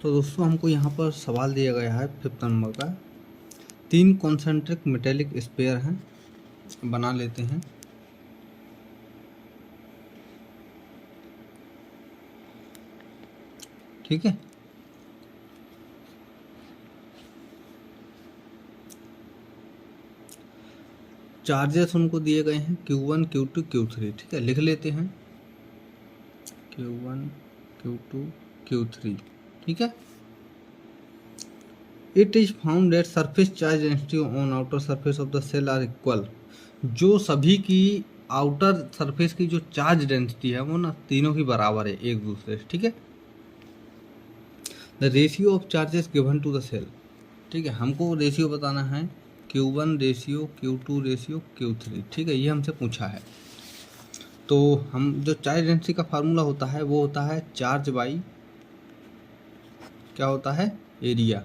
तो दोस्तों हमको यहाँ पर सवाल दिया गया है 5th नंबर का। 3 कॉन्सेंट्रिक मेटेलिक स्पेयर हैं, बना लेते हैं। ठीक है, चार्जेस उनको दिए गए हैं Q1 Q2 Q3। ठीक है, लिख लेते हैं Q1 Q2 Q3। ठीक है, it is found that surface charge density on outer surface of the cell are equal. जो सभी की आउटर सरफेस की जो चार्ज डेंसिटी है वो ना तीनों की बराबर है एक दूसरे से। ठीक है, the ratio of charges given to the cell. ठीक है, हमको रेशियो बताना है Q1 ratio Q2 ratio Q3। ठीक है, ये हमसे पूछा है। तो हम जो चार्ज डेंसिटी का फार्मूला होता है वो होता है चार्ज बाई क्या होता है, एरिया।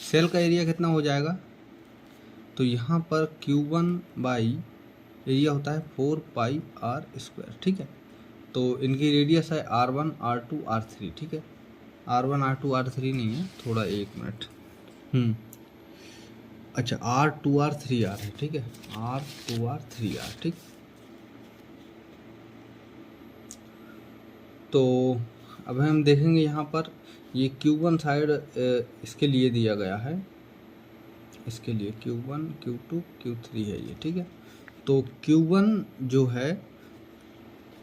सेल का एरिया कितना हो जाएगा, तो यहाँ पर Q1 बाई एरिया होता है 4πr²। ठीक है, तो इनकी रेडियस है R1 R2 R3। ठीक है, R1 R2 R3 नहीं है, थोड़ा एक मिनट, अच्छा R2 R3 R है। ठीक है, R2 R3 R। ठीक, तो अब हम देखेंगे यहाँ पर ये Q1 साइड इसके लिए दिया गया है, इसके लिए Q1 Q2 Q3 है ये। ठीक है, तो Q1 जो है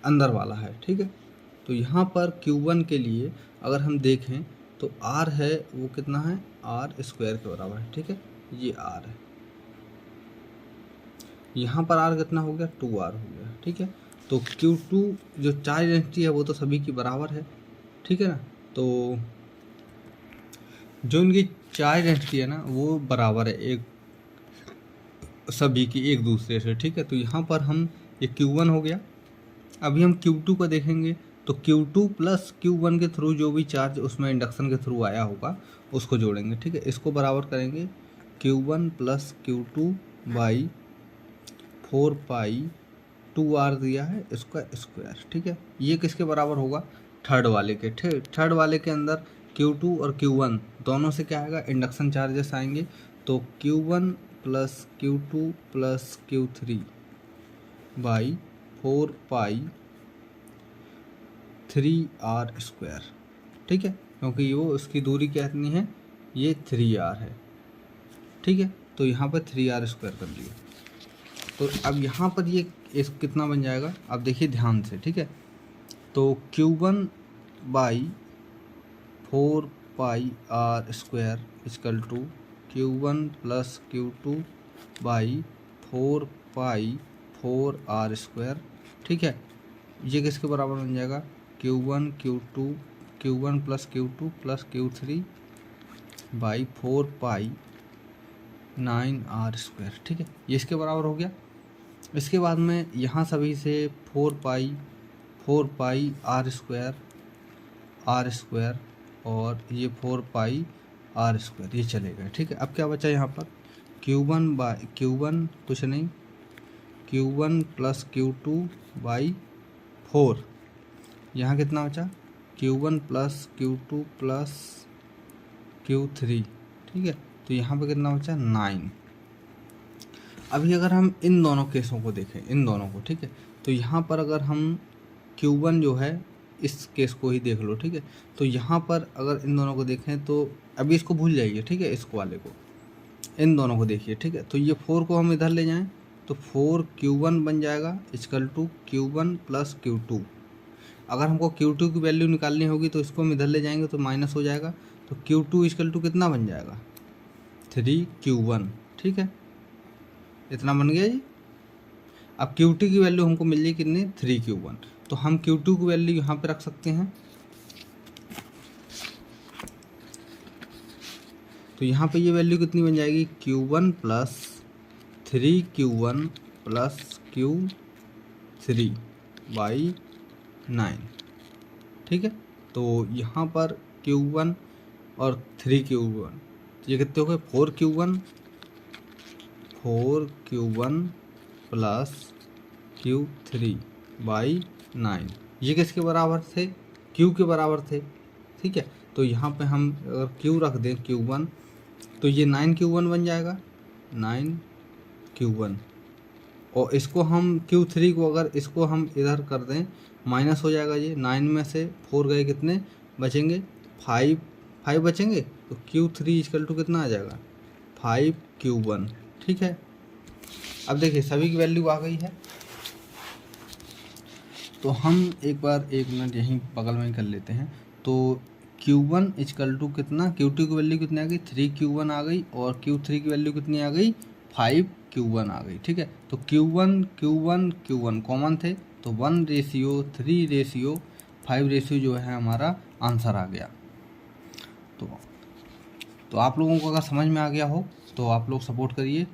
अंदर वाला है। ठीक है, तो यहाँ पर Q1 के लिए अगर हम देखें तो R है वो कितना है, R² के बराबर है। ठीक है, ये R है, यहाँ पर R कितना हो गया, 2R हो गया। ठीक है, तो Q2 जो चार्ज डेंसिटी है वो तो सभी की बराबर है। ठीक है ना, तो जो इनकी चार्ज डेंसिटी है ना वो बराबर है एक सभी की एक दूसरे से। ठीक है, तो यहाँ पर हम ये Q1 हो गया। अभी हम Q2 को देखेंगे तो Q2 प्लस Q1 के थ्रू जो भी चार्ज उसमें इंडक्शन के थ्रू आया होगा उसको जोड़ेंगे। ठीक है, इसको बराबर करेंगे Q1 plus Q2 by 4π2R दिया है इसका स्क्वायर। ठीक है, ये किसके बराबर होगा, थर्ड वाले के। थर्ड वाले के अंदर Q2 और Q1 दोनों से क्या आएगा, इंडक्शन चार्जेस आएंगे। तो Q1 plus Q2 plus Q3 by 4π3R²। ठीक है, क्योंकि वो उसकी दूरी कितनी है, ये 3R है। ठीक है, तो यहाँ पर 3R² कर लिया। तो अब यहाँ पर ये इस कितना बन जाएगा, अब देखिए ध्यान से। ठीक है, तो Q1 by 4πR² equal to Q1 plus Q2 by 4π4R²। ठीक है, ये किसके बराबर बन जाएगा, Q1 plus Q2 plus Q3 by 4π9R²। ठीक है, ये इसके बराबर हो गया। इसके बाद में यहाँ सभी से 4πR² और ये 4πR² ये चलेगा। ठीक है, अब क्या बचा यहाँ पर, Q1 कुछ नहीं, Q1 प्लस Q2 बाई 4, यहाँ कितना बचा, Q1 plus Q2 plus Q3। ठीक है, तो यहाँ पर कितना बचा, 9। अभी अगर हम इन दोनों केसों को देखें, इन दोनों को, ठीक है, तो यहाँ पर अगर हम Q1 जो है इस केस को ही देख लो। ठीक है, तो यहाँ पर अगर इन दोनों को देखें तो अभी इसको भूल जाइए। ठीक है, इसको वाले को, इन दोनों को देखिए। ठीक है, तो ये 4 को हम इधर ले जाएं तो 4Q1 बन जाएगा equal to Q1 plus Q2। अगर हमको Q2 की वैल्यू निकालनी होगी तो इसको हम इधर ले जाएंगे तो माइनस हो जाएगा, तो Q2 इक्वल टू कितना बन जाएगा, 3Q1। ठीक है, इतना बन गया जी। अब Q2 की वैल्यू हमको मिल जाएगी कितनी, 3Q1। तो हम Q2 की वैल्यू यहाँ पे रख सकते हैं। तो यहाँ पे ये वैल्यू कितनी बन जाएगी, Q1 plus 3Q1 plus Q3 by 9। ठीक है, तो यहाँ पर Q1 और 3Q1 ये कितने हो गए, 4Q1 प्लस Q3 बाई 9। ये किसके बराबर थे, Q के बराबर थे। ठीक है। तो यहाँ पे हम अगर क्यू रख दें Q1 तो ये 9Q1 बन जाएगा, 9Q1। और इसको हम Q3 को अगर इसको हम इधर कर दें माइनस हो जाएगा, ये 9 में से 4 गए, कितने बचेंगे 5 बचेंगे। तो Q3 इक्वल टू कितना आ जाएगा 5Q1, ठीक है। अब देखिए सभी की वैल्यू आ गई है। तो हम एक बार 1 मिनट यहीं बगल में ही कर लेते हैं। तो Q1 इक्वल टू कितना, Q2 की वैल्यू कितनी आ गई 3Q1 आ गई, और Q3 की वैल्यू कितनी आ गई 5Q1 आ गई, ठीक है। तो Q1 कॉमन थे, तो 1:3:5 जो है हमारा आंसर आ गया। तो आप लोगों को अगर समझ में आ गया हो तो आप लोग सपोर्ट करिए।